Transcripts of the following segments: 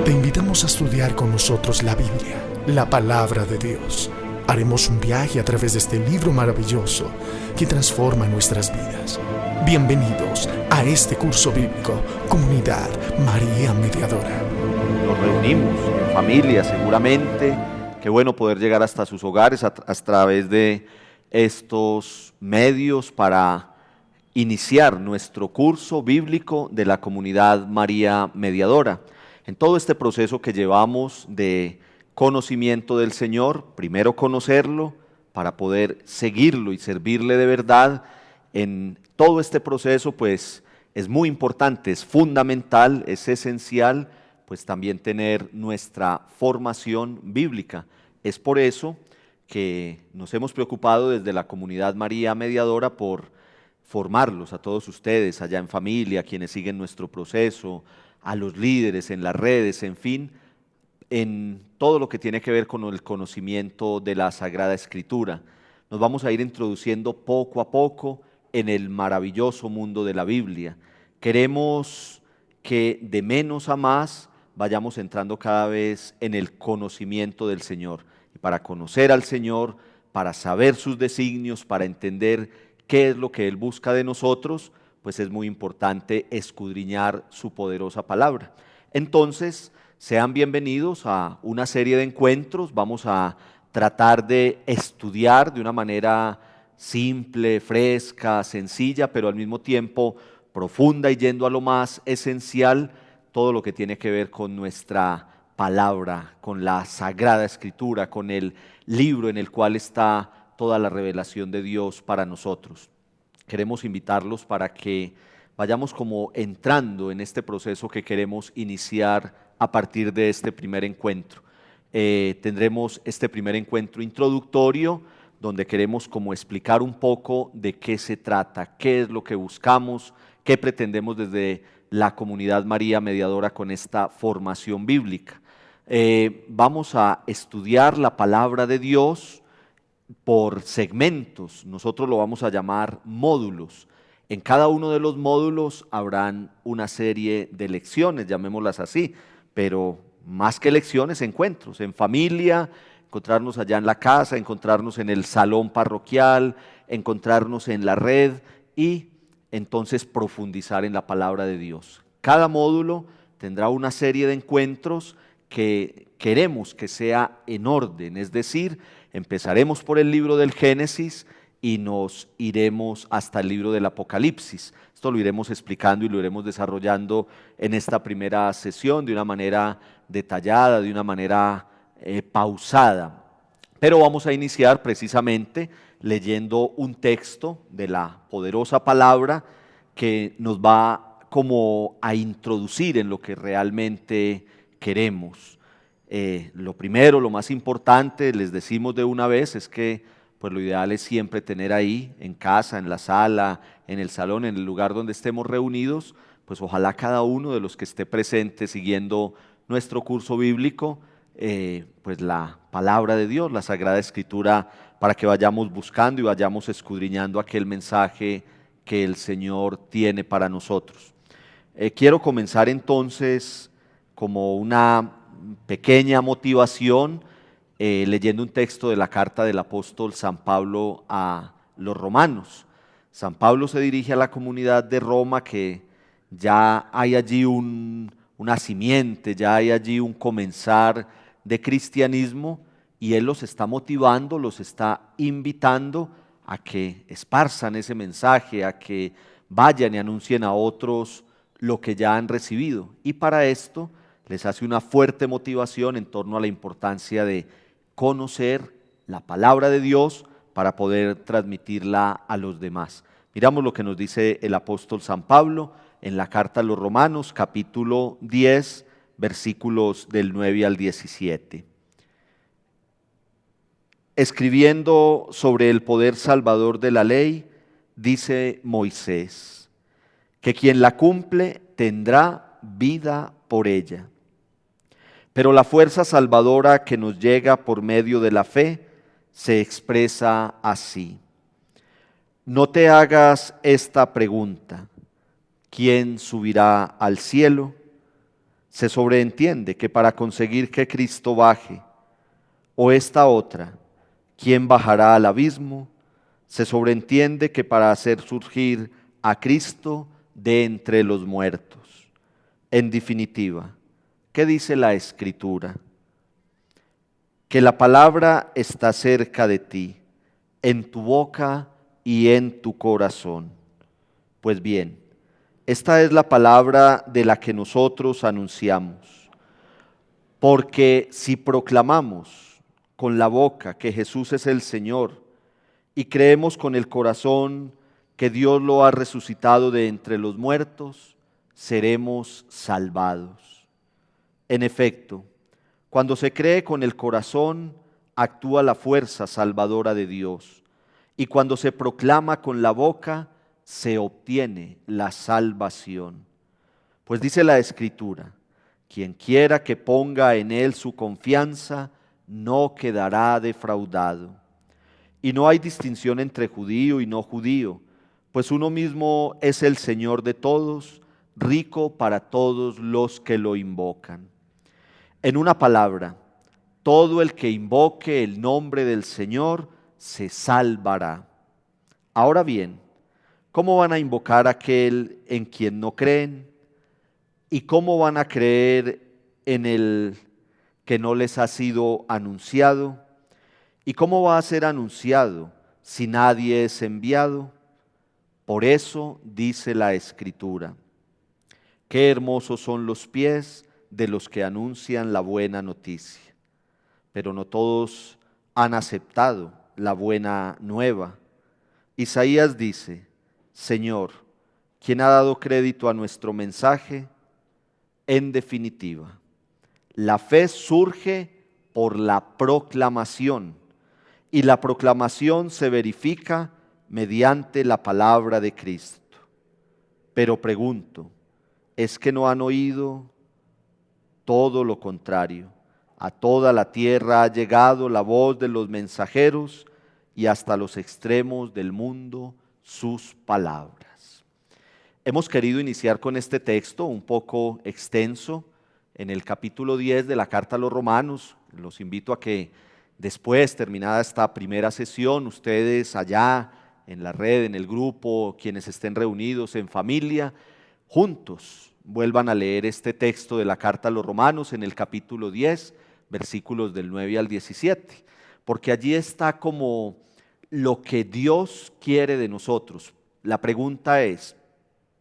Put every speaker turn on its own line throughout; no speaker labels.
Te invitamos a estudiar con nosotros la Biblia, la palabra de Dios. Haremos un viaje a través de este libro maravilloso que transforma nuestras vidas. Bienvenidos a este curso bíblico, Comunidad María Mediadora.
Nos reunimos en familia seguramente. Qué bueno poder llegar hasta sus hogares a través de estos medios para iniciar nuestro curso bíblico de la Comunidad María Mediadora. En todo este proceso que llevamos de conocimiento del Señor, primero conocerlo para poder seguirlo y servirle de verdad. En todo este proceso pues es muy importante, es fundamental, es esencial pues también tener nuestra formación bíblica. Es por eso que nos hemos preocupado desde la Comunidad María Mediadora por formarlos a todos ustedes allá en familia, quienes siguen nuestro proceso, a los líderes en las redes, en fin, en todo lo que tiene que ver con el conocimiento de la Sagrada Escritura. Nos vamos a ir introduciendo poco a poco en el maravilloso mundo de la Biblia. Queremos que de menos a más vayamos entrando cada vez en el conocimiento del Señor. Y para conocer al Señor, para saber sus designios, para entender qué es lo que Él busca de nosotros, pues es muy importante escudriñar su poderosa palabra. Entonces, sean bienvenidos a una serie de encuentros. Vamos a tratar de estudiar de una manera simple, fresca, sencilla, pero al mismo tiempo profunda y yendo a lo más esencial, todo lo que tiene que ver con nuestra palabra, con la Sagrada Escritura, con el libro en el cual está toda la revelación de Dios para nosotros. Queremos invitarlos para que vayamos como entrando en este proceso que queremos iniciar a partir de este primer encuentro. Tendremos este primer encuentro introductorio, donde queremos como explicar un poco de qué se trata, qué es lo que buscamos, qué pretendemos desde la Comunidad María Mediadora con esta formación bíblica. Vamos a estudiar la palabra de Dios por segmentos. Nosotros lo vamos a llamar módulos. En cada uno de los módulos habrán una serie de lecciones, llamémoslas así, pero más que lecciones, encuentros en familia, encontrarnos allá en la casa, encontrarnos en el salón parroquial, encontrarnos en la red y entonces profundizar en la palabra de Dios. Cada módulo tendrá una serie de encuentros que queremos que sea en orden, es decir, empezaremos por el libro del Génesis y nos iremos hasta el libro del Apocalipsis. Esto lo iremos explicando y lo iremos desarrollando en esta primera sesión de una manera detallada, de una manera pausada. Pero vamos a iniciar precisamente leyendo un texto de la poderosa palabra que nos va como a introducir en lo que realmente queremos. Lo primero, lo más importante, les decimos de una vez, es que pues lo ideal es siempre tener ahí en casa, en la sala, en el salón, en el lugar donde estemos reunidos, pues ojalá cada uno de los que esté presente siguiendo nuestro curso bíblico, pues la palabra de Dios, la Sagrada Escritura, para que vayamos buscando y vayamos escudriñando aquel mensaje que el Señor tiene para nosotros. Quiero comenzar entonces como una pequeña motivación leyendo un texto de la carta del apóstol San Pablo a los romanos. San Pablo se dirige a la comunidad de Roma, que ya hay allí una simiente, ya hay allí un comenzar de cristianismo, y él los está motivando, los está invitando a que esparzan ese mensaje, a que vayan y anuncien a otros lo que ya han recibido. Y para esto les hace una fuerte motivación en torno a la importancia de conocer la palabra de Dios para poder transmitirla a los demás. Miramos lo que nos dice el apóstol San Pablo en la carta a los Romanos, capítulo 10, versículos del 9 al 17. Escribiendo sobre el poder salvador de la ley, dice Moisés, que quien la cumple tendrá vida por ella. Pero la fuerza salvadora que nos llega por medio de la fe se expresa así. No te hagas esta pregunta: ¿quién subirá al cielo? se sobreentiende que para conseguir que Cristo baje, o esta otra, ¿quién bajará al abismo?, se sobreentiende que para hacer surgir a Cristo de entre los muertos. En definitiva, ¿qué dice la Escritura? Que la palabra está cerca de ti, en tu boca y en tu corazón. Pues bien, esta es la palabra de la que nosotros anunciamos. Porque si proclamamos con la boca que Jesús es el Señor y creemos con el corazón que Dios lo ha resucitado de entre los muertos, seremos salvados. En efecto, cuando se cree con el corazón, actúa la fuerza salvadora de Dios, y cuando se proclama con la boca, se obtiene la salvación. Pues dice la Escritura: quien quiera que ponga en Él su confianza, no quedará defraudado. Y no hay distinción entre judío y no judío, pues uno mismo es el Señor de todos, rico para todos los que lo invocan. En una palabra, todo el que invoque el nombre del Señor se salvará. Ahora bien, ¿cómo van a invocar a aquel en quien no creen? ¿Y cómo van a creer en el que no les ha sido anunciado? ¿Y cómo va a ser anunciado si nadie es enviado? Por eso dice la Escritura: qué hermosos son los pies de los que anuncian la buena noticia. Pero no todos han aceptado la buena nueva. Isaías dice: Señor, ¿quién ha dado crédito a nuestro mensaje? En definitiva, la fe surge por la proclamación, y la proclamación se verifica mediante la palabra de Cristo. Pero pregunto, ¿es que no han oído? Todo lo contrario, a toda la tierra ha llegado la voz de los mensajeros, y hasta los extremos del mundo sus palabras. Hemos querido iniciar con este texto un poco extenso en el capítulo 10 de la carta a los Romanos. Los invito a que después, terminada esta primera sesión, ustedes allá en la red, en el grupo, quienes estén reunidos en familia, juntos vuelvan a leer este texto de la carta a los Romanos en el capítulo 10, versículos del 9 al 17, porque allí está como lo que Dios quiere de nosotros. La pregunta es: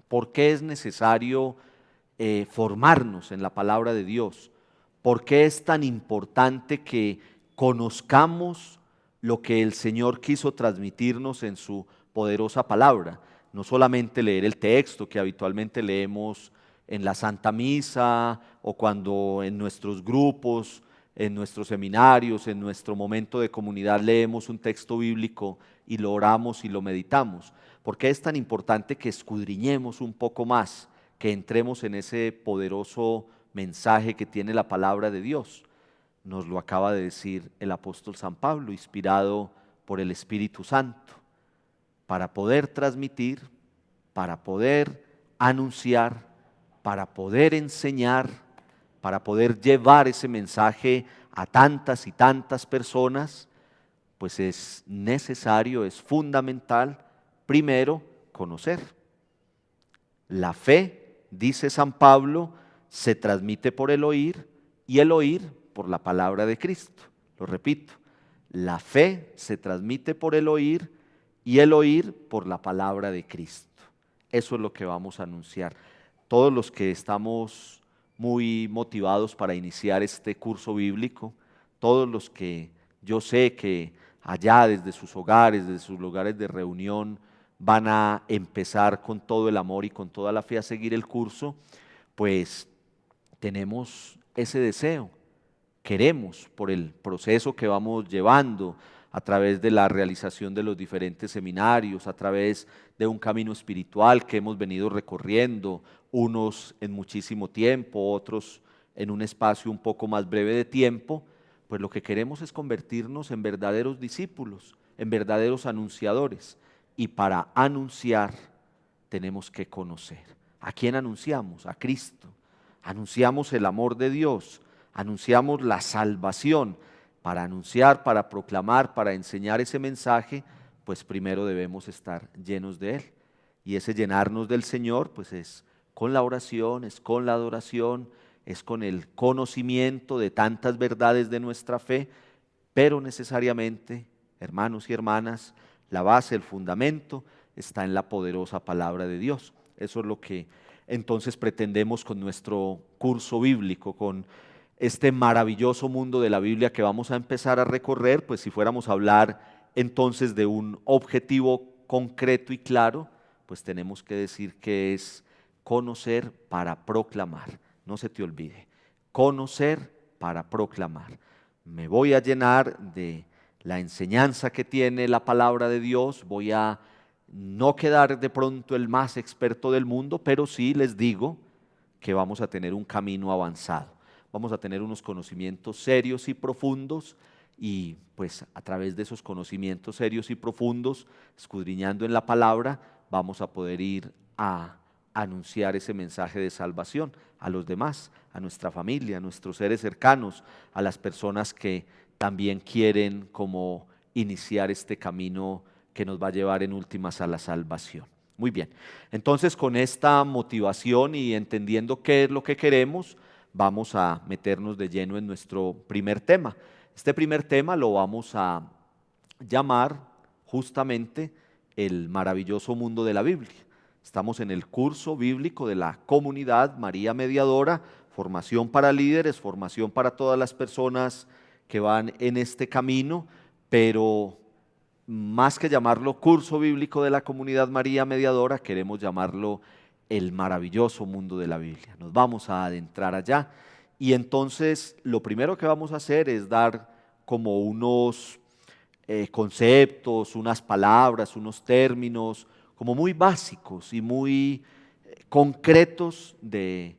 ¿por qué es necesario formarnos en la palabra de Dios? ¿Por qué es tan importante que conozcamos lo que el Señor quiso transmitirnos en su poderosa palabra? No solamente leer el texto que habitualmente leemos en la Santa Misa o cuando en nuestros grupos, en nuestros seminarios, en nuestro momento de comunidad leemos un texto bíblico y lo oramos y lo meditamos. ¿Por qué es tan importante que escudriñemos un poco más, que entremos en ese poderoso mensaje que tiene la palabra de Dios? Nos lo acaba de decir el apóstol San Pablo, inspirado por el Espíritu Santo, para poder transmitir, para poder anunciar, para poder enseñar, para poder llevar ese mensaje a tantas y tantas personas, pues es necesario, es fundamental, primero, conocer. La fe, dice San Pablo, se transmite por el oír, y el oír por la palabra de Cristo. Lo repito, la fe se transmite por el oír, y el oír por la palabra de Cristo. Eso es lo que vamos a anunciar. Todos los que estamos muy motivados para iniciar este curso bíblico, todos los que yo sé que allá desde sus hogares, desde sus lugares de reunión, van a empezar con todo el amor y con toda la fe a seguir el curso, pues tenemos ese deseo, queremos, por el proceso que vamos llevando a través de la realización de los diferentes seminarios, a través de un camino espiritual que hemos venido recorriendo, unos en muchísimo tiempo, otros en un espacio un poco más breve de tiempo, pues lo que queremos es convertirnos en verdaderos discípulos, en verdaderos anunciadores. Y para anunciar tenemos que conocer. ¿A quién anunciamos? A Cristo. anunciamos el amor de Dios, anunciamos la salvación. Para anunciar, para proclamar, para enseñar ese mensaje, pues primero debemos estar llenos de Él. Y ese llenarnos del Señor, pues es con la oración, es con la adoración, es con el conocimiento de tantas verdades de nuestra fe, pero necesariamente, hermanos y hermanas, la base, el fundamento está en la poderosa palabra de Dios. Eso es lo que entonces pretendemos con nuestro curso bíblico, con este maravilloso mundo de la Biblia que vamos a empezar a recorrer. Pues si fuéramos a hablar entonces de un objetivo concreto y claro, pues tenemos que decir que es conocer para proclamar. No se te olvide, conocer para proclamar. Me voy a llenar de la enseñanza que tiene la palabra de Dios, voy a no quedar de pronto el más experto del mundo, pero sí les digo que vamos a tener un camino avanzado. Vamos a tener unos conocimientos serios y profundos y pues a través de esos conocimientos serios y profundos, escudriñando en la palabra, vamos a poder ir a anunciar ese mensaje de salvación a los demás, a nuestra familia, a nuestros seres cercanos, a las personas que también quieren como iniciar este camino que nos va a llevar en últimas a la salvación. Muy bien, entonces con esta motivación y entendiendo qué es lo que queremos, vamos a meternos de lleno en nuestro primer tema. Este primer tema lo vamos a llamar justamente el maravilloso mundo de la Biblia. Estamos en el curso bíblico de la comunidad María Mediadora, formación para líderes, formación para todas las personas que van en este camino, pero más que llamarlo curso bíblico de la comunidad María Mediadora, queremos llamarlo el maravilloso mundo de la Biblia. Nos vamos a adentrar allá y entonces lo primero que vamos a hacer es dar como unos conceptos, unas palabras, unos términos como muy básicos y muy concretos de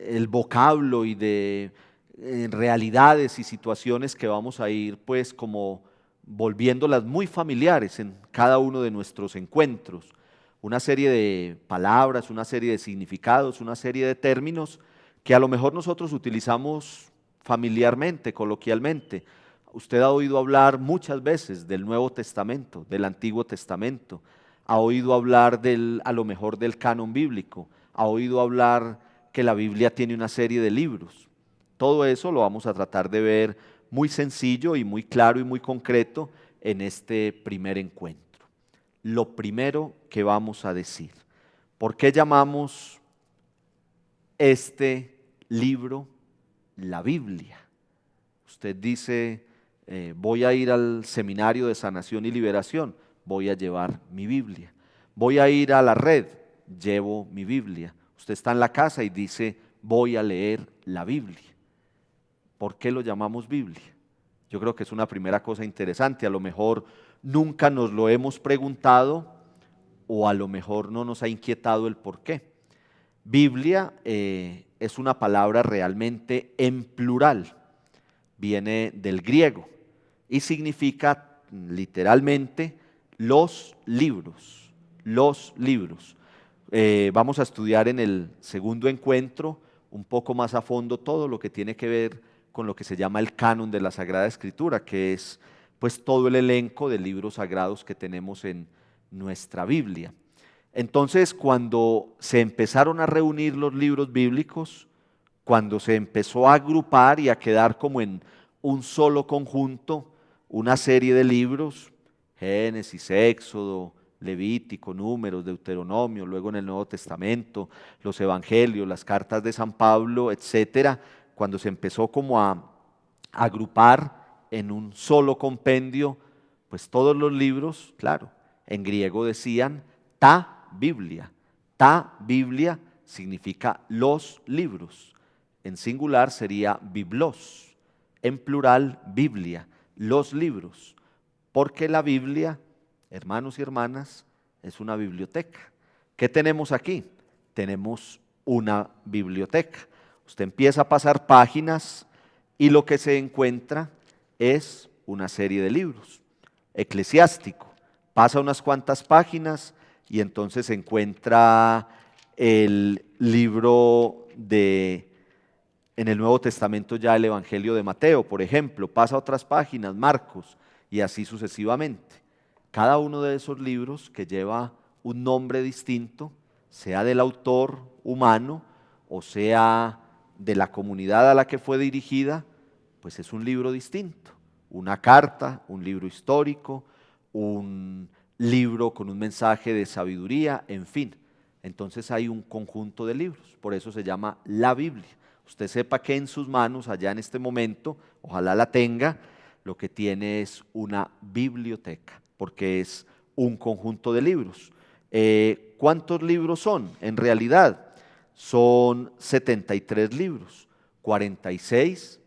el vocablo y de realidades y situaciones que vamos a ir pues como volviéndolas muy familiares en cada uno de nuestros encuentros. Una serie de palabras, una serie de significados, una serie de términos que a lo mejor nosotros utilizamos familiarmente, coloquialmente. Usted ha oído hablar muchas veces del Nuevo Testamento, del Antiguo Testamento, ha oído hablar a lo mejor del canon bíblico, ha oído hablar que la Biblia tiene una serie de libros. Todo eso lo vamos a tratar de ver muy sencillo y muy claro y muy concreto en este primer encuentro. Lo primero que vamos a decir, ¿por qué llamamos este libro la Biblia? Usted dice, voy a ir al seminario de sanación y liberación, voy a llevar mi Biblia. Voy a ir a la red, llevo mi Biblia. Usted está en la casa y dice, voy a leer la Biblia. ¿Por qué lo llamamos Biblia? Yo creo que es una primera cosa interesante. A lo mejor nunca nos lo hemos preguntado o a lo mejor no nos ha inquietado el por qué. Biblia es una palabra realmente en plural, viene del griego y significa literalmente los libros, los libros. Vamos a estudiar en el segundo encuentro un poco más a fondo todo lo que tiene que ver con lo que se llama el canon de la Sagrada Escritura, que es pues todo el elenco de libros sagrados que tenemos en nuestra Biblia. Entonces, cuando se empezaron a reunir los libros bíblicos, cuando se empezó a agrupar y a quedar como en un solo conjunto, una serie de libros, Génesis, Éxodo, Levítico, Números, Deuteronomio, luego en el Nuevo Testamento, los Evangelios, las cartas de San Pablo, etcétera, cuando se empezó como a agrupar en un solo compendio, pues todos los libros, claro, en griego decían ta Biblia. Ta Biblia significa los libros. En singular sería biblos, en plural Biblia, los libros. Porque la Biblia, hermanos y hermanas, es una biblioteca. ¿Qué tenemos aquí? Tenemos una biblioteca. Usted empieza a pasar páginas y lo que se encuentra es una serie de libros. Eclesiástico, pasa unas cuantas páginas y entonces se encuentra el libro en el Nuevo Testamento ya el Evangelio de Mateo, por ejemplo, pasa a otras páginas, Marcos, y así sucesivamente. Cada uno de esos libros que lleva un nombre distinto, sea del autor humano o sea de la comunidad a la que fue dirigida, pues es un libro distinto. Una carta, un libro histórico, un libro con un mensaje de sabiduría, en fin. Entonces hay un conjunto de libros, por eso se llama la Biblia. Usted sepa que en sus manos, allá en este momento, ojalá la tenga, lo que tiene es una biblioteca, porque es un conjunto de libros. ¿Cuántos libros son? En realidad son 73 libros, 46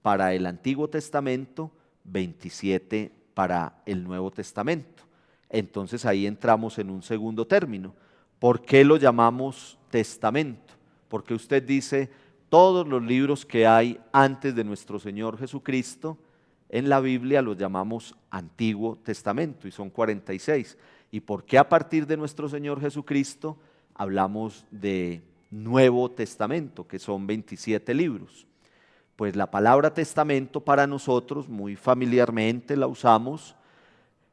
para el Antiguo Testamento, 27 para el Nuevo Testamento. Entonces ahí entramos en un segundo término. ¿Por qué lo llamamos testamento? Porque usted dice, todos los libros que hay antes de nuestro Señor Jesucristo, en la Biblia los llamamos Antiguo Testamento y son 46. ¿Y por qué a partir de nuestro Señor Jesucristo hablamos de Nuevo Testamento, que son 27 libros? Pues la palabra testamento para nosotros, muy familiarmente la usamos,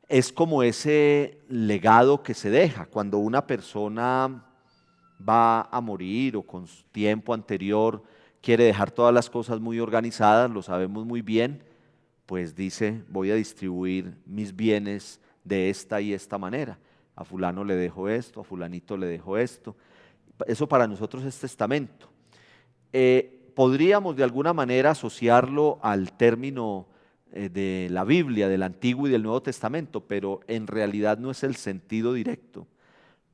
es como ese legado que se deja cuando una persona va a morir o con tiempo anterior quiere dejar todas las cosas muy organizadas, lo sabemos muy bien, pues dice, voy a distribuir mis bienes de esta y esta manera. A fulano le dejo esto, a fulanito le dejo esto. Eso para nosotros es testamento. Podríamos de alguna manera asociarlo al término de la Biblia, del Antiguo y del Nuevo Testamento, pero en realidad no es el sentido directo.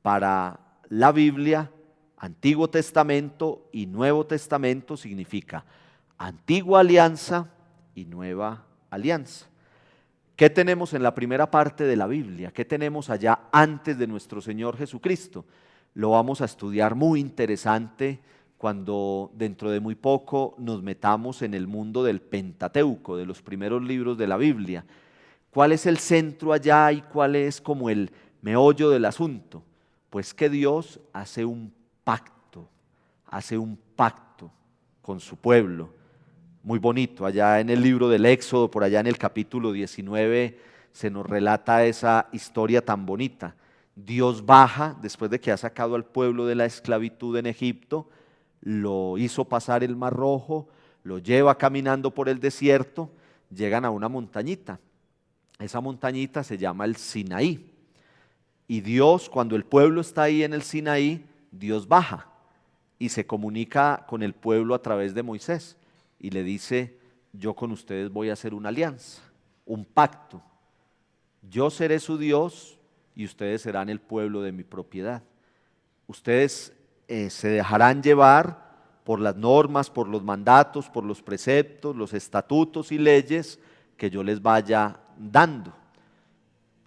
Para la Biblia, Antiguo Testamento y Nuevo Testamento significa Antigua Alianza y Nueva Alianza. ¿Qué tenemos en la primera parte de la Biblia? ¿Qué tenemos allá antes de nuestro Señor Jesucristo? Lo vamos a estudiar muy interesante cuando dentro de muy poco nos metamos en el mundo del Pentateuco, de los primeros libros de la Biblia. ¿Cuál es el centro allá y cuál es como el meollo del asunto? Pues que Dios hace un pacto con su pueblo. Muy bonito, allá en el libro del Éxodo, por allá en el capítulo 19, se nos relata esa historia tan bonita. Dios baja, después de que ha sacado al pueblo de la esclavitud en Egipto, lo hizo pasar el Mar Rojo, lo lleva caminando por el desierto, llegan a una montañita. Esa montañita se llama el Sinaí. Y Dios, cuando el pueblo está ahí en el Sinaí, Dios baja y se comunica con el pueblo a través de Moisés y le dice, yo con ustedes voy a hacer una alianza, un pacto. Yo seré su Dios y ustedes serán el pueblo de mi propiedad. Ustedes se dejarán llevar por las normas, por los mandatos, por los preceptos, los estatutos y leyes que yo les vaya dando.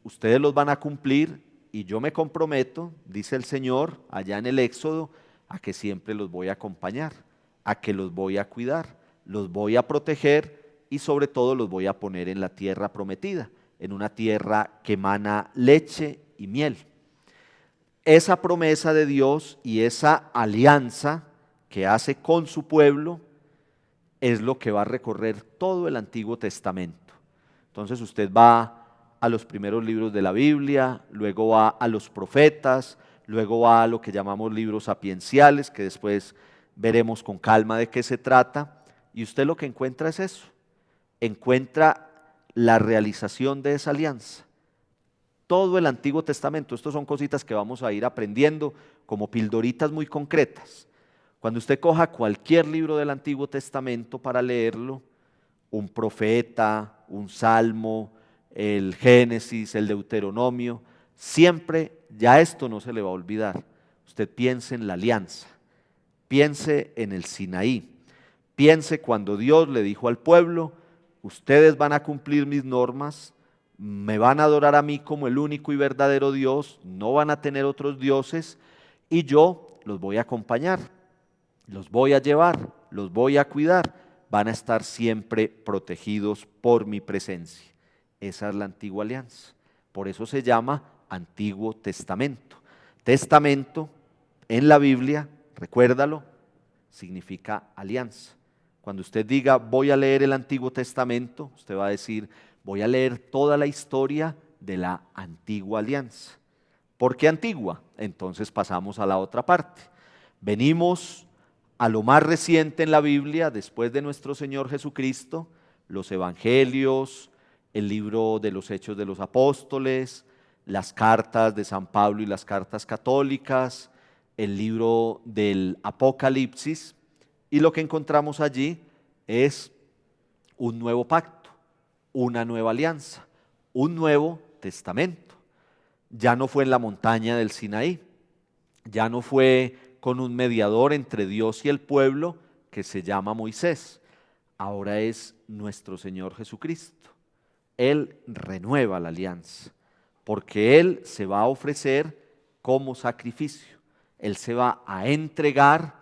Ustedes los van a cumplir y yo me comprometo, dice el Señor allá en el Éxodo, a que siempre los voy a acompañar, a que los voy a cuidar, los voy a proteger y sobre todo los voy a poner en la tierra prometida, en una tierra que emana leche y miel. Esa promesa de Dios y esa alianza que hace con su pueblo es lo que va a recorrer todo el Antiguo Testamento. Entonces usted va a los primeros libros de la Biblia, luego va a los profetas, luego va a lo que llamamos libros sapienciales, que después veremos con calma de qué se trata, y usted lo que encuentra es eso, encuentra la realización de esa alianza. Todo el Antiguo Testamento, estas son cositas que vamos a ir aprendiendo como pildoritas muy concretas. Cuando usted coja cualquier libro del Antiguo Testamento para leerlo, un profeta, un salmo, el Génesis, el Deuteronomio, siempre, ya esto no se le va a olvidar. Usted piense en la alianza, piense en el Sinaí, piense cuando Dios le dijo al pueblo, ustedes van a cumplir mis normas, me van a adorar a mí como el único y verdadero Dios, no van a tener otros dioses y yo los voy a acompañar, los voy a llevar, los voy a cuidar, van a estar siempre protegidos por mi presencia. Esa es la antigua alianza, por eso se llama Antiguo Testamento. Testamento en la Biblia recuérdalo, significa alianza. Cuando usted diga voy a leer el Antiguo Testamento, usted va a decir voy a leer toda la historia de la antigua alianza. ¿Por qué antigua? Entonces pasamos a la otra parte. Venimos a lo más reciente en la Biblia, después de nuestro Señor Jesucristo, los Evangelios, el libro de los Hechos de los Apóstoles, las cartas de San Pablo y las cartas católicas, el libro del Apocalipsis, y lo que encontramos allí es un nuevo pacto, una nueva alianza, un nuevo testamento. Ya no fue en la montaña del Sinaí, ya no fue con un mediador entre Dios y el pueblo que se llama Moisés, ahora es nuestro Señor Jesucristo. Él renueva la alianza, porque Él se va a ofrecer como sacrificio, Él se va a entregar,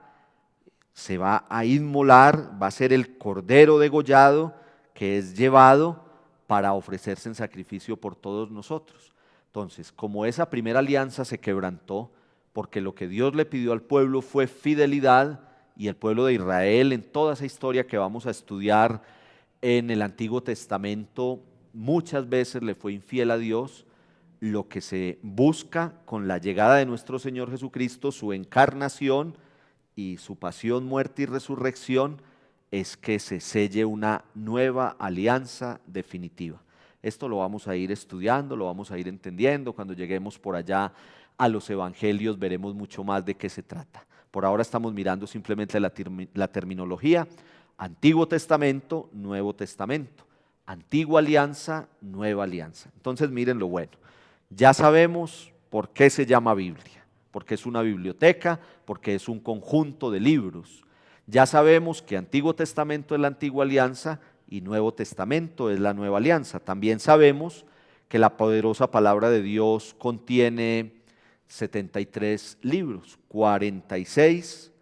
se va a inmolar, va a ser el cordero degollado que es llevado para ofrecerse en sacrificio por todos nosotros. Entonces, como esa primera alianza se quebrantó, porque lo que Dios le pidió al pueblo fue fidelidad, y el pueblo de Israel en toda esa historia que vamos a estudiar en el Antiguo Testamento muchas veces le fue infiel a Dios. Lo que se busca con la llegada de nuestro Señor Jesucristo, su encarnación y su pasión, muerte y resurrección, es que se selle una nueva alianza definitiva. Esto lo vamos a ir estudiando, lo vamos a ir entendiendo. Cuando lleguemos por allá a los evangelios veremos mucho más de qué se trata. Por ahora estamos mirando simplemente la terminología: Antiguo Testamento, Nuevo Testamento, Antigua Alianza, Nueva Alianza. Entonces miren lo bueno, ya sabemos por qué se llama Biblia, porque es una biblioteca, porque es un conjunto de libros. Ya sabemos que Antiguo Testamento es la Antigua Alianza y Nuevo Testamento es la Nueva Alianza. También sabemos que la poderosa palabra de Dios contiene 73 libros, 46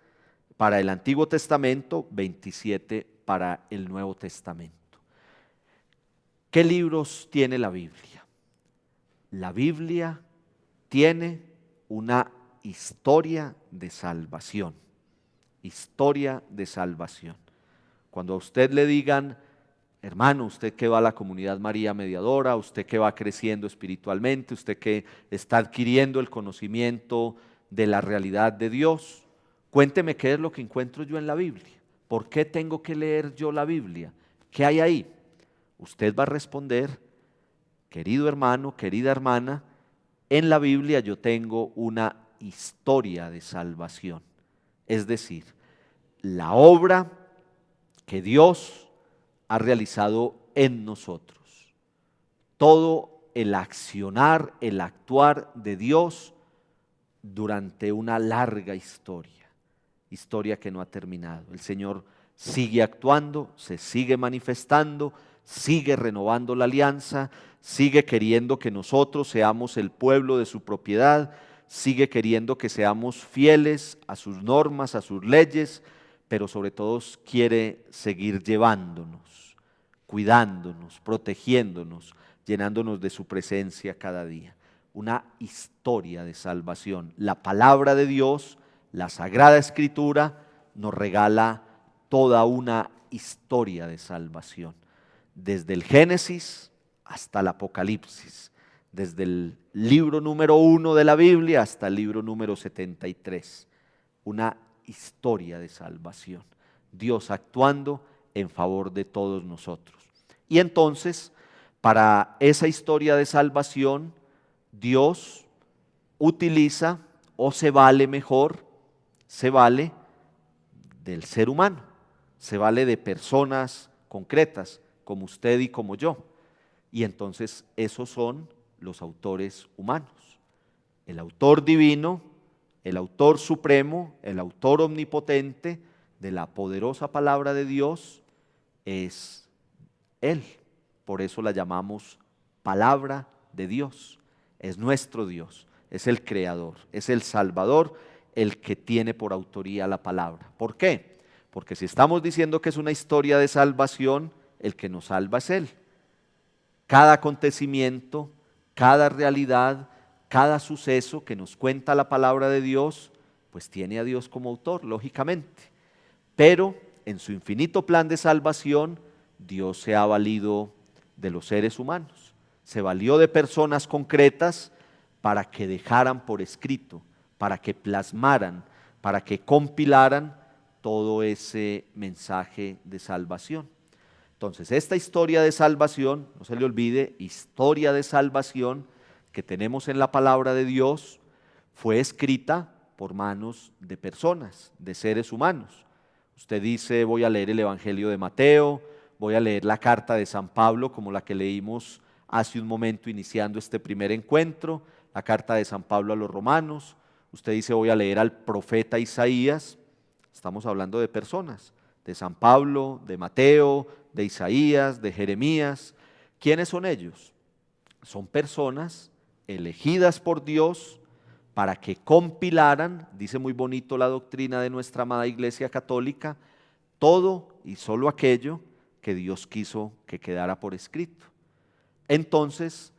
para el Antiguo Testamento, 27 para el Nuevo Testamento. ¿Qué libros tiene la Biblia? La Biblia tiene una historia de salvación. Historia de salvación. Cuando a usted le digan, hermano, usted que va a la Comunidad María Mediadora, usted que va creciendo espiritualmente, usted que está adquiriendo el conocimiento de la realidad de Dios, cuénteme qué es lo que encuentro yo en la Biblia. ¿Por qué tengo que leer yo la Biblia? ¿Qué hay ahí? Usted va a responder, querido hermano, querida hermana, en la Biblia yo tengo una historia de salvación. Es decir, la obra que Dios ha realizado en nosotros. Todo el accionar, el actuar de Dios durante una larga historia, historia que no ha terminado. El Señor sigue actuando, se sigue manifestando, sigue renovando la alianza, sigue queriendo que nosotros seamos el pueblo de su propiedad, sigue queriendo que seamos fieles a sus normas, a sus leyes, pero sobre todo quiere seguir llevándonos, cuidándonos, protegiéndonos, llenándonos de su presencia cada día. Una historia de salvación. La palabra de Dios, la Sagrada Escritura, nos regala toda una historia de salvación. Desde el Génesis hasta el Apocalipsis. Desde el libro número 1 de la Biblia hasta el libro número 73. Una historia de salvación. Dios actuando en favor de todos nosotros. Y entonces, para esa historia de salvación, Dios utiliza, o se vale mejor, se vale del ser humano, se vale de personas concretas, como usted y como yo. Y entonces esos son los autores humanos. El autor divino, el autor supremo, el autor omnipotente de la poderosa palabra de Dios es Él. Por eso la llamamos palabra de Dios. Es nuestro Dios, es el creador, es el salvador, el que tiene por autoría la palabra. ¿Por qué? Porque si estamos diciendo que es una historia de salvación, el que nos salva es Él. Cada acontecimiento, cada realidad, cada suceso que nos cuenta la palabra de Dios pues tiene a Dios como autor, lógicamente. Pero en su infinito plan de salvación, Dios se ha valido de los seres humanos. Se valió de personas concretas para que dejaran por escrito, para que plasmaran, para que compilaran todo ese mensaje de salvación. Entonces, esta historia de salvación, no se le olvide, historia de salvación que tenemos en la palabra de Dios, fue escrita por manos de personas, de seres humanos. Usted dice, voy a leer el Evangelio de Mateo, voy a leer la carta de San Pablo, como la que leímos hace un momento iniciando este primer encuentro, la carta de San Pablo a los romanos. Usted dice, voy a leer al profeta Isaías. Estamos hablando de personas, de San Pablo, de Mateo, de Isaías, de Jeremías. ¿Quiénes son ellos? Son personas elegidas por Dios para que compilaran, dice muy bonito la doctrina de nuestra amada Iglesia Católica, todo y solo aquello que Dios quiso que quedara por escrito. Entonces,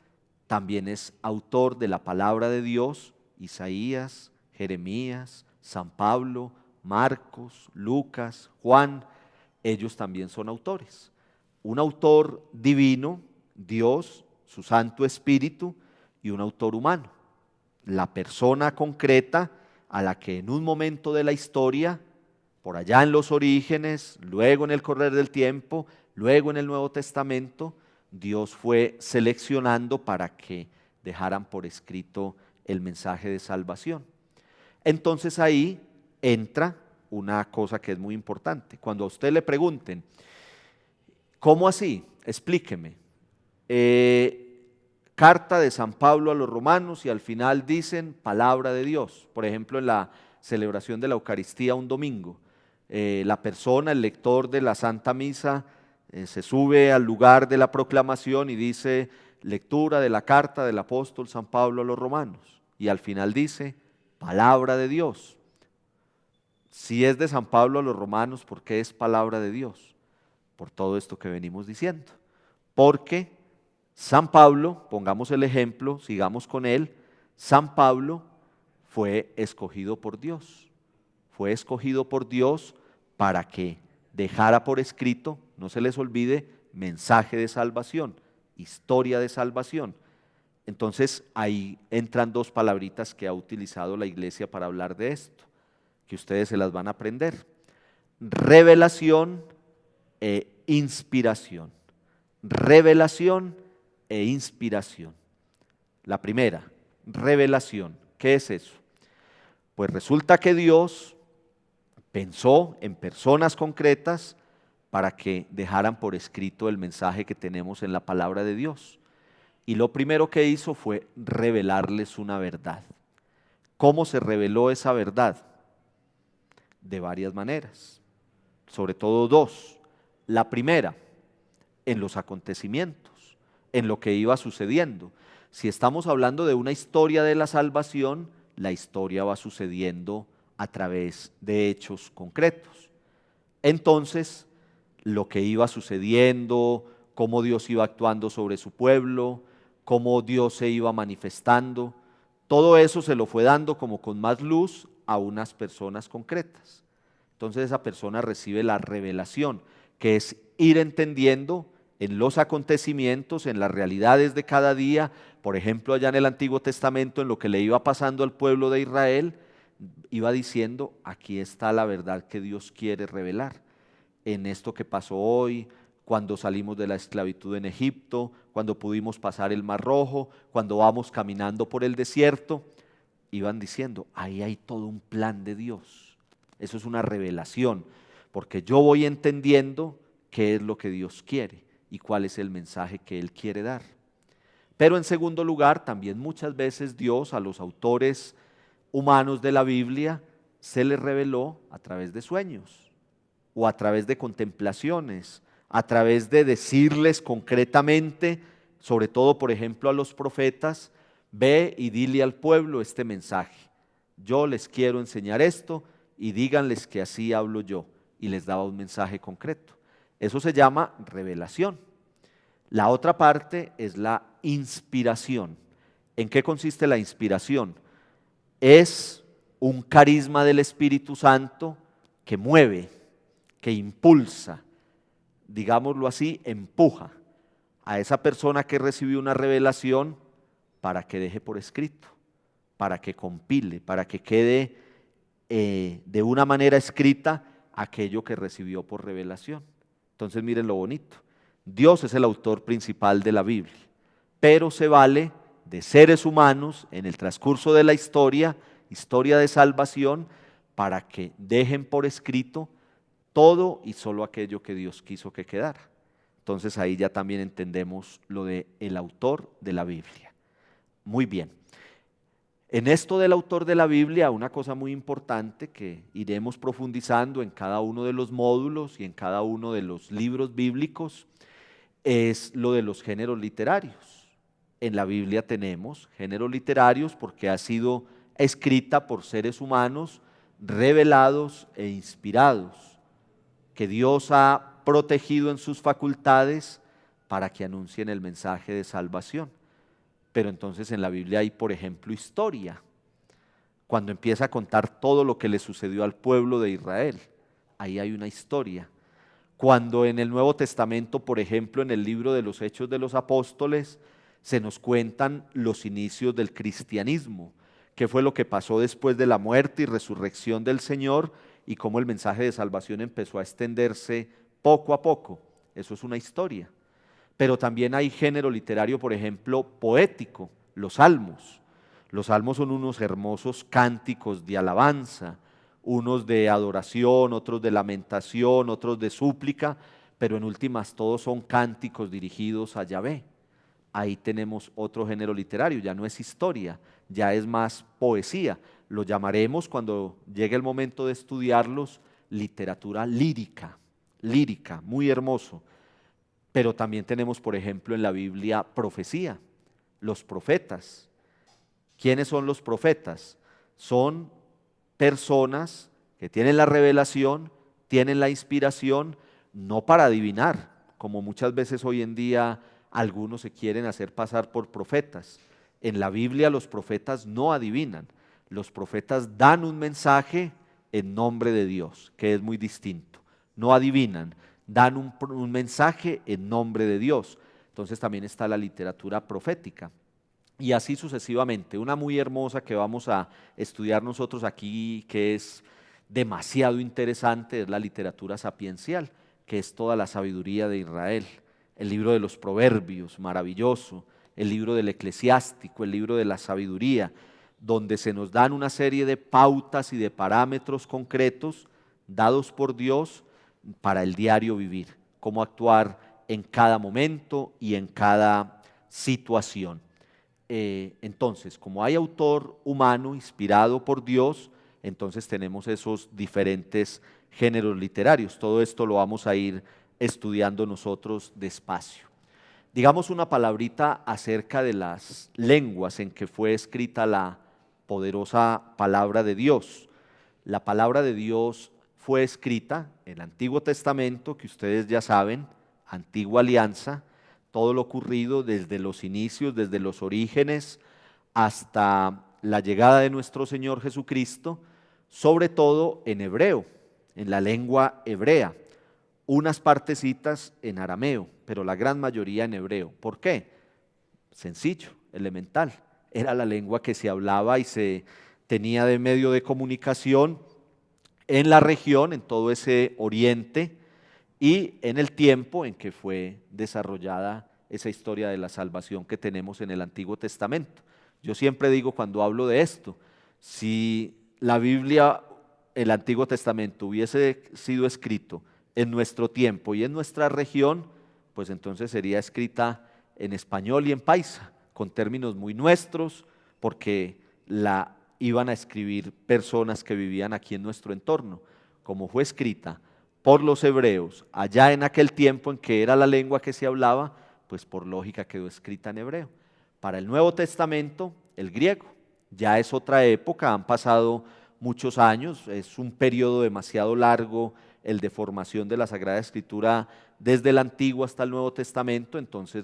también es autor de la palabra de Dios, Isaías, Jeremías, San Pablo, Marcos, Lucas, Juan, ellos también son autores. Un autor divino, Dios, su Santo Espíritu, y un autor humano, la persona concreta a la que en un momento de la historia, por allá en los orígenes, luego en el correr del tiempo, luego en el Nuevo Testamento, Dios fue seleccionando para que dejaran por escrito el mensaje de salvación. Entonces ahí entra una cosa que es muy importante. Cuando a usted le pregunten, ¿cómo así? Explíqueme. Carta de San Pablo a los romanos y al final dicen palabra de Dios. Por ejemplo, en la celebración de la Eucaristía un domingo, la persona, el lector de la Santa Misa, se sube al lugar de la proclamación y dice lectura de la carta del apóstol San Pablo a los romanos y al final dice palabra de Dios. Si es de San Pablo a los romanos, ¿por qué es palabra de Dios? Por todo esto que venimos diciendo. Porque San Pablo, pongamos el ejemplo, sigamos con él, San Pablo fue escogido por Dios. Fue escogido por Dios para que dejara por escrito, no se les olvide, mensaje de salvación, historia de salvación. Entonces ahí entran dos palabritas que ha utilizado la Iglesia para hablar de esto, que ustedes se las van a aprender: revelación e inspiración. Revelación e inspiración. La primera, revelación. ¿Qué es eso? Pues resulta que Dios pensó en personas concretas para que dejaran por escrito el mensaje que tenemos en la palabra de Dios. Y lo primero que hizo fue revelarles una verdad. ¿Cómo se reveló esa verdad? De varias maneras, sobre todo dos. La primera, en los acontecimientos, en lo que iba sucediendo. Si estamos hablando de una historia de la salvación, la historia va sucediendo a través de hechos concretos. Entonces, lo que iba sucediendo, cómo Dios iba actuando sobre su pueblo, cómo Dios se iba manifestando, todo eso se lo fue dando como con más luz a unas personas concretas. Entonces esa persona recibe la revelación, que es ir entendiendo en los acontecimientos, en las realidades de cada día. Por ejemplo, allá en el Antiguo Testamento, en lo que le iba pasando al pueblo de Israel, iba diciendo, aquí está la verdad que Dios quiere revelar. En esto que pasó hoy, cuando salimos de la esclavitud en Egipto, cuando pudimos pasar el Mar Rojo, cuando vamos caminando por el desierto, iban diciendo, ahí hay todo un plan de Dios. Eso es una revelación, porque yo voy entendiendo qué es lo que Dios quiere y cuál es el mensaje que Él quiere dar. Pero en segundo lugar, también muchas veces Dios a los autores humanos de la Biblia se les reveló a través de sueños o a través de contemplaciones, a través de decirles concretamente, sobre todo por ejemplo a los profetas, ve y dile al pueblo este mensaje. Yo les quiero enseñar esto y díganles que así hablo yo. Y les daba un mensaje concreto. Eso se llama revelación. La otra parte es la inspiración. ¿En qué consiste la inspiración? Es un carisma del Espíritu Santo que mueve, que impulsa, digámoslo así, empuja a esa persona que recibió una revelación para que deje por escrito, para que compile, para que quede de una manera escrita aquello que recibió por revelación. Entonces miren lo bonito, Dios es el autor principal de la Biblia, pero se vale de seres humanos en el transcurso de la historia de salvación, para que dejen por escrito todo y solo aquello que Dios quiso que quedara. Entonces ahí ya también entendemos lo de el autor de la Biblia. Muy bien. En esto del autor de la Biblia, una cosa muy importante que iremos profundizando en cada uno de los módulos y en cada uno de los libros bíblicos es lo de los géneros literarios. En la Biblia tenemos géneros literarios porque ha sido escrita por seres humanos revelados e inspirados, que Dios ha protegido en sus facultades para que anuncien el mensaje de salvación. Pero entonces en la Biblia hay, por ejemplo, historia, cuando empieza a contar todo lo que le sucedió al pueblo de Israel, ahí hay una historia. Cuando en el Nuevo Testamento, por ejemplo, en el libro de los Hechos de los Apóstoles, se nos cuentan los inicios del cristianismo, qué fue lo que pasó después de la muerte y resurrección del Señor y cómo el mensaje de salvación empezó a extenderse poco a poco. Eso es una historia. Pero también hay género literario, por ejemplo, poético, los salmos. Los salmos son unos hermosos cánticos de alabanza, unos de adoración, otros de lamentación, otros de súplica, pero en últimas todos son cánticos dirigidos a Yahvé. Ahí tenemos otro género literario, ya no es historia, ya es más poesía. Lo llamaremos, cuando llegue el momento de estudiarlos, literatura lírica, muy hermoso. Pero también tenemos, por ejemplo, en la Biblia profecía, los profetas. ¿Quiénes son los profetas? Son personas que tienen la revelación, tienen la inspiración, no para adivinar, como muchas veces hoy en día algunos se quieren hacer pasar por profetas. En la Biblia los profetas no adivinan, los profetas dan un mensaje en nombre de Dios, que es muy distinto. No adivinan, dan un mensaje en nombre de Dios. Entonces también está la literatura profética. Y así sucesivamente. Una muy hermosa que vamos a estudiar nosotros aquí, que es demasiado interesante, es la literatura sapiencial, que es toda la sabiduría de Israel. El libro de los Proverbios, maravilloso, el libro del Eclesiástico, el libro de la sabiduría, donde se nos dan una serie de pautas y de parámetros concretos dados por Dios para el diario vivir, cómo actuar en cada momento y en cada situación. Entonces, como hay autor humano inspirado por Dios, entonces tenemos esos diferentes géneros literarios. Todo esto lo vamos a ir estudiando nosotros despacio. Digamos una palabrita acerca de las lenguas en que fue escrita la poderosa palabra de Dios. La palabra de Dios fue escrita en el Antiguo Testamento, que ustedes ya saben, Antigua Alianza, todo lo ocurrido desde los inicios, desde los orígenes, hasta la llegada de nuestro Señor Jesucristo, sobre todo en hebreo, en la lengua hebrea, unas partecitas en arameo, pero la gran mayoría en hebreo. ¿Por qué? Sencillo, elemental. Era la lengua que se hablaba y se tenía de medio de comunicación en la región, en todo ese oriente, y en el tiempo en que fue desarrollada esa historia de la salvación que tenemos en el Antiguo Testamento. Yo siempre digo cuando hablo de esto, si la Biblia, el Antiguo Testamento, hubiese sido escrito en nuestro tiempo y en nuestra región, pues entonces sería escrita en español y en paisa, con términos muy nuestros, porque la iban a escribir personas que vivían aquí en nuestro entorno. Como fue escrita por los hebreos allá en aquel tiempo en que era la lengua que se hablaba, pues por lógica quedó escrita en hebreo. Para el Nuevo Testamento, el griego. Ya es otra época, han pasado muchos años, es un periodo demasiado largo el de formación de la Sagrada Escritura desde el Antiguo hasta el Nuevo Testamento, entonces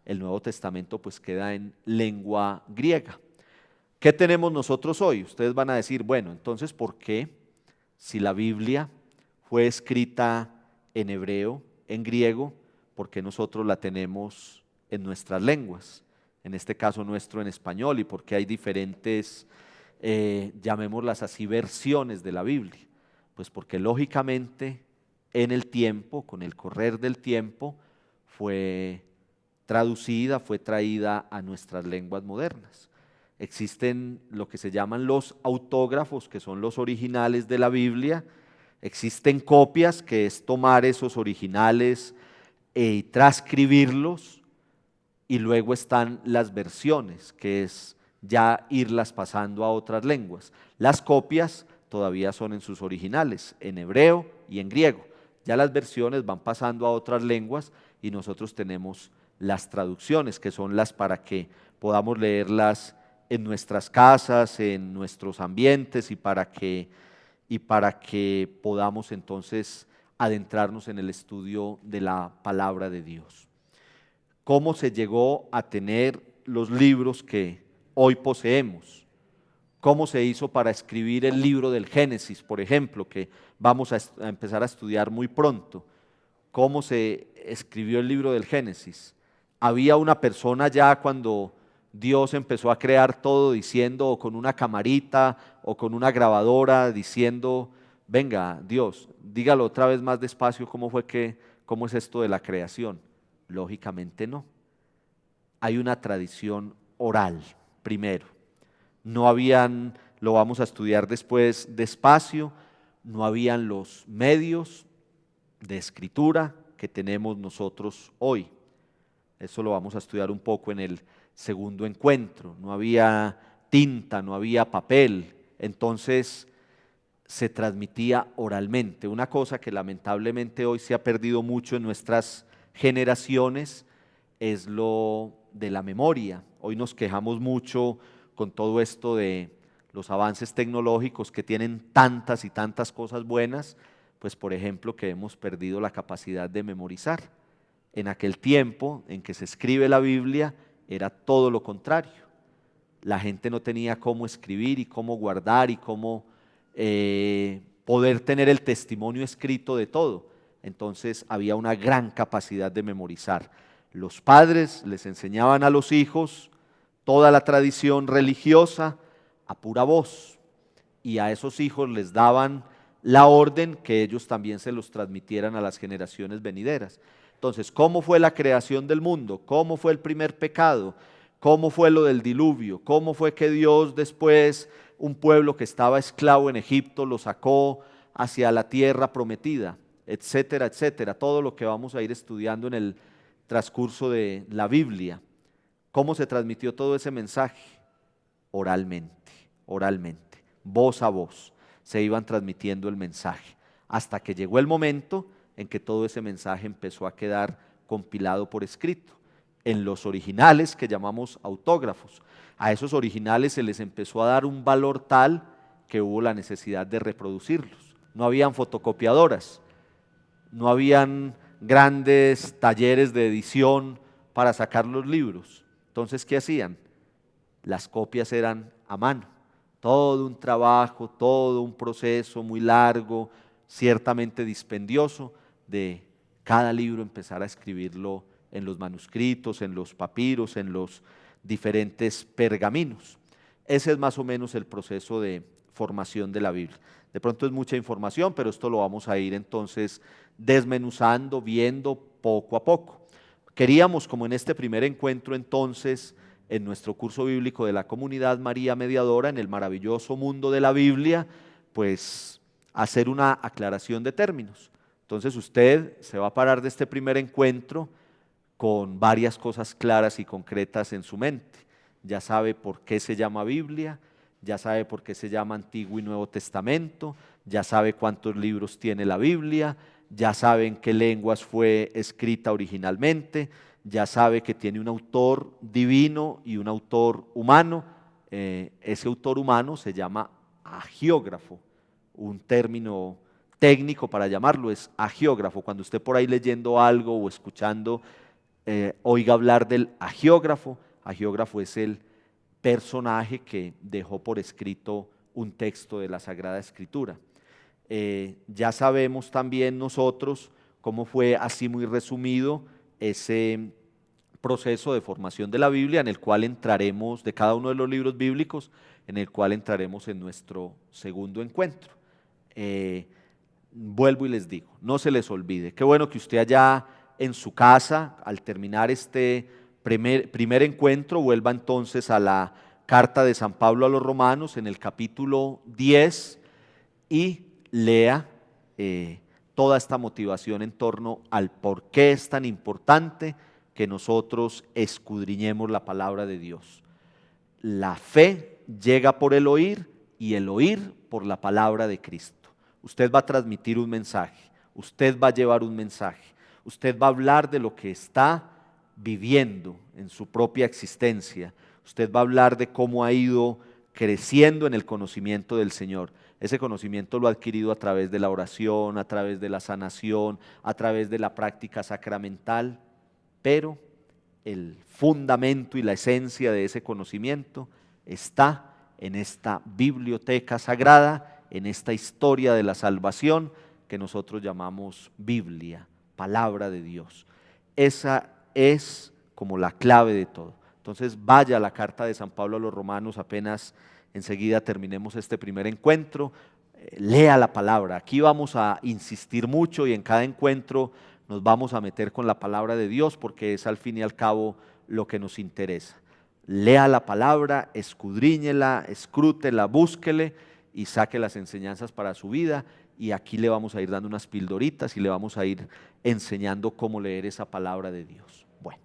el Nuevo Testamento pues queda en lengua griega. ¿Qué tenemos nosotros hoy? Ustedes van a decir, bueno, entonces, ¿por qué si la Biblia fue escrita en hebreo, en griego, por qué nosotros la tenemos en nuestras lenguas? En este caso nuestro en español, y por qué hay diferentes, llamémoslas así, versiones de la Biblia. Pues porque lógicamente en el tiempo, con el correr del tiempo, fue traducida, fue traída a nuestras lenguas modernas. Existen lo que se llaman los autógrafos, que son los originales de la Biblia. Existen copias, que es tomar esos originales y transcribirlos. Y luego están las versiones, que es ya irlas pasando a otras lenguas. Las copias todavía son en sus originales, en hebreo y en griego. Ya las versiones van pasando a otras lenguas y nosotros tenemos las traducciones, que son las para que podamos leerlas en nuestras casas, en nuestros ambientes, y para que podamos entonces adentrarnos en el estudio de la palabra de Dios. ¿Cómo se llegó a tener los libros que hoy poseemos? ¿Cómo se hizo para escribir el libro del Génesis, por ejemplo, que vamos a empezar a estudiar muy pronto? ¿Cómo se escribió el libro del Génesis? Había una persona ya cuando Dios empezó a crear todo diciendo, o con una camarita o con una grabadora diciendo, venga Dios, dígalo otra vez más despacio, ¿cómo es esto de la creación? Lógicamente no. Hay una tradición oral primero. No habían, lo vamos a estudiar después despacio, no habían los medios de escritura que tenemos nosotros hoy. Eso lo vamos a estudiar un poco en el segundo encuentro. No había tinta, no había papel, entonces se transmitía oralmente. Una cosa que lamentablemente hoy se ha perdido mucho en nuestras generaciones es lo de la memoria. Hoy nos quejamos mucho con todo esto de los avances tecnológicos que tienen tantas y tantas cosas buenas, pues por ejemplo que hemos perdido la capacidad de memorizar. En aquel tiempo en que se escribe la Biblia era todo lo contrario. La gente no tenía cómo escribir y cómo guardar y cómo poder tener el testimonio escrito de todo. Entonces había una gran capacidad de memorizar. Los padres les enseñaban a los hijos toda la tradición religiosa a pura voz, y a esos hijos les daban la orden que ellos también se los transmitieran a las generaciones venideras. Entonces, ¿cómo fue la creación del mundo? ¿Cómo fue el primer pecado? ¿Cómo fue lo del diluvio? ¿Cómo fue que Dios después, un pueblo que estaba esclavo en Egipto, lo sacó hacia la tierra prometida? Etcétera, etcétera. Todo lo que vamos a ir estudiando en el transcurso de la Biblia. ¿Cómo se transmitió todo ese mensaje? Oralmente, voz a voz, se iban transmitiendo el mensaje, hasta que llegó el momento en que todo ese mensaje empezó a quedar compilado por escrito, en los originales que llamamos autógrafos. A esos originales se les empezó a dar un valor tal que hubo la necesidad de reproducirlos. No habían fotocopiadoras, no habían grandes talleres de edición para sacar los libros. Entonces, ¿qué hacían? Las copias eran a mano. Todo un trabajo, todo un proceso muy largo, ciertamente dispendioso, de cada libro empezar a escribirlo en los manuscritos, en los papiros, en los diferentes pergaminos. Ese es más o menos el proceso de formación de la Biblia. De pronto es mucha información, pero esto lo vamos a ir entonces desmenuzando, viendo poco a poco. Queríamos, como en este primer encuentro entonces, en nuestro curso bíblico de la Comunidad María Mediadora, en el maravilloso mundo de la Biblia, pues hacer una aclaración de términos. Entonces usted se va a parar de este primer encuentro con varias cosas claras y concretas en su mente. Ya sabe por qué se llama Biblia, ya sabe por qué se llama Antiguo y Nuevo Testamento, ya sabe cuántos libros tiene la Biblia, ya sabe en qué lenguas fue escrita originalmente, ya sabe que tiene un autor divino y un autor humano. Ese autor humano se llama agiógrafo, un término técnico para llamarlo es agiógrafo. Cuando usted por ahí leyendo algo o escuchando oiga hablar del agiógrafo es el personaje que dejó por escrito un texto de la Sagrada Escritura. Ya sabemos también nosotros cómo fue, así muy resumido, ese proceso de formación de la Biblia, en el cual entraremos, de cada uno de los libros bíblicos, en el cual entraremos en nuestro segundo encuentro. Vuelvo y les digo, no se les olvide, qué bueno que usted allá en su casa, al terminar este primer encuentro, vuelva entonces a la carta de San Pablo a los Romanos en el capítulo 10 y lea toda esta motivación en torno al por qué es tan importante que nosotros escudriñemos la palabra de Dios. La fe llega por el oír y el oír por la palabra de Cristo. Usted va a transmitir un mensaje, usted va a llevar un mensaje, usted va a hablar de lo que está viviendo en su propia existencia, usted va a hablar de cómo ha ido creciendo en el conocimiento del Señor. Ese conocimiento lo ha adquirido a través de la oración, a través de la sanación, a través de la práctica sacramental, pero el fundamento y la esencia de ese conocimiento está en esta biblioteca sagrada, en esta historia de la salvación que nosotros llamamos Biblia, palabra de Dios. Esa es como la clave de todo. Entonces vaya a la carta de San Pablo a los Romanos apenas enseguida terminemos este primer encuentro, lea la palabra. Aquí vamos a insistir mucho y en cada encuentro nos vamos a meter con la palabra de Dios porque es al fin y al cabo lo que nos interesa. Lea la palabra, escudriñela, escrútela, búsquele y saque las enseñanzas para su vida. Y aquí le vamos a ir dando unas pildoritas y le vamos a ir enseñando cómo leer esa palabra de Dios. Bueno,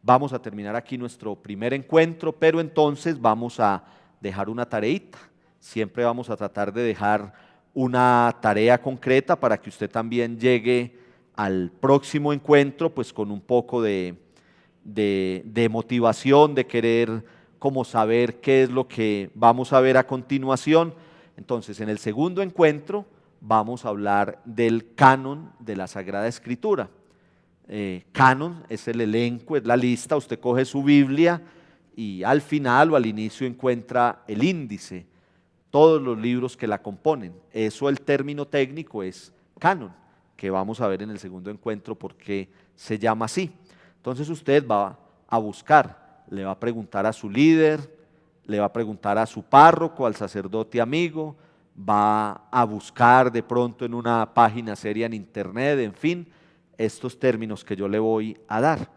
vamos a terminar aquí nuestro primer encuentro, pero entonces vamos a dejar una tareita. Siempre vamos a tratar de dejar una tarea concreta para que usted también llegue al próximo encuentro pues con un poco de motivación, de querer como saber qué es lo que vamos a ver a continuación. Entonces en el segundo encuentro vamos a hablar del canon de la Sagrada Escritura. Canon es el elenco, es la lista, usted coge su Biblia y al final o al inicio encuentra el índice, todos los libros que la componen. Eso el término técnico es canon, que vamos a ver en el segundo encuentro por qué se llama así. Entonces usted va a buscar, le va a preguntar a su líder, le va a preguntar a su párroco, al sacerdote amigo, va a buscar de pronto en una página seria en internet, en fin, estos términos que yo le voy a dar.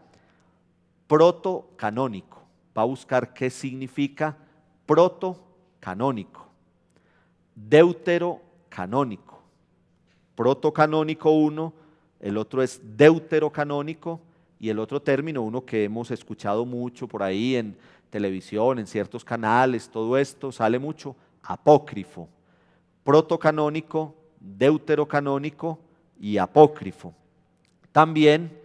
Protocanónico, va a buscar qué significa protocanónico. Deuterocanónico, protocanónico uno, el otro es deuterocanónico y el otro término, uno que hemos escuchado mucho por ahí en televisión, en ciertos canales, todo esto sale mucho, apócrifo. Protocanónico, deuterocanónico y apócrifo. También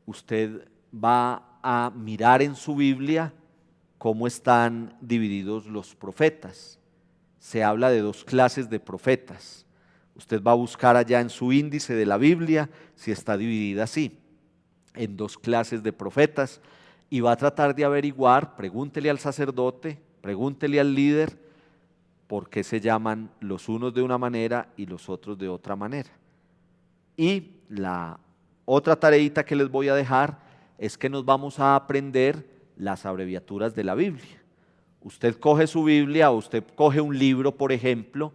usted va a mirar en su Biblia cómo están divididos los profetas. Se habla de dos clases de profetas. Usted va a buscar allá en su índice de la Biblia si está dividida así, en dos clases de profetas, y va a tratar de averiguar, pregúntele al sacerdote, pregúntele al líder, por qué se llaman los unos de una manera y los otros de otra manera. Y la otra tareita que les voy a dejar es que nos vamos a aprender las abreviaturas de la Biblia. Usted coge su Biblia o usted coge un libro, por ejemplo,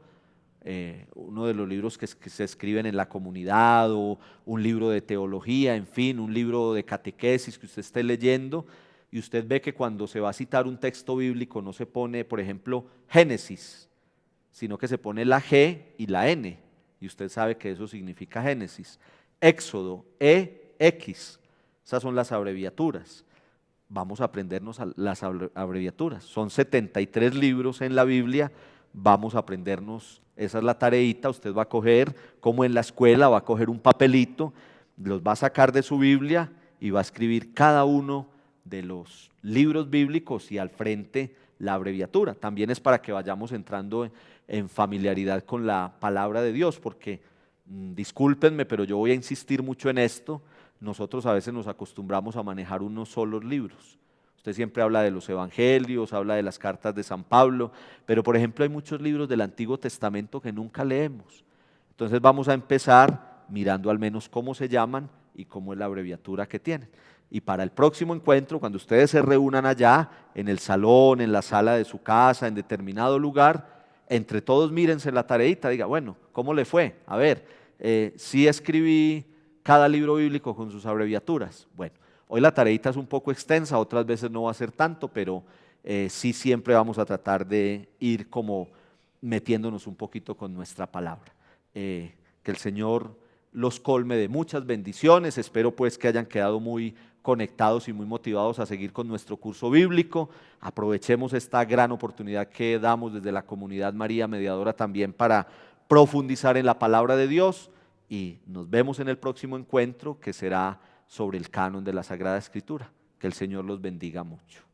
uno de los libros que se escriben en la comunidad o un libro de teología, en fin, un libro de catequesis que usted esté leyendo y usted ve que cuando se va a citar un texto bíblico no se pone, por ejemplo, Génesis, sino que se pone la G y la N y usted sabe que eso significa Génesis. Éxodo, EX, esas son las abreviaturas. Vamos a aprendernos las abreviaturas. Son 73 libros en la Biblia, vamos a aprendernos, esa es la tareita, usted va a coger, como en la escuela, va a coger un papelito, los va a sacar de su Biblia y va a escribir cada uno de los libros bíblicos y al frente la abreviatura. También es para que vayamos entrando en familiaridad con la palabra de Dios, porque discúlpenme, pero yo voy a insistir mucho en esto. Nosotros a veces nos acostumbramos a manejar unos solos libros. Usted siempre habla de los evangelios, habla de las cartas de San Pablo, pero por ejemplo hay muchos libros del Antiguo Testamento que nunca leemos. Entonces vamos a empezar mirando al menos cómo se llaman y cómo es la abreviatura que tienen. Y para el próximo encuentro, cuando ustedes se reúnan allá, en el salón, en la sala de su casa, en determinado lugar, entre todos mírense la tareita, diga, bueno, ¿cómo le fue? A ver, sí escribí cada libro bíblico con sus abreviaturas. Bueno, hoy la tareita es un poco extensa, otras veces no va a ser tanto, pero sí siempre vamos a tratar de ir como metiéndonos un poquito con nuestra palabra. Que el Señor los colme de muchas bendiciones. Espero pues que hayan quedado muy conectados y muy motivados a seguir con nuestro curso bíblico. Aprovechemos esta gran oportunidad que damos desde la Comunidad María Mediadora también para profundizar en la palabra de Dios, y nos vemos en el próximo encuentro, que será sobre el canon de la Sagrada Escritura. Que el Señor los bendiga mucho.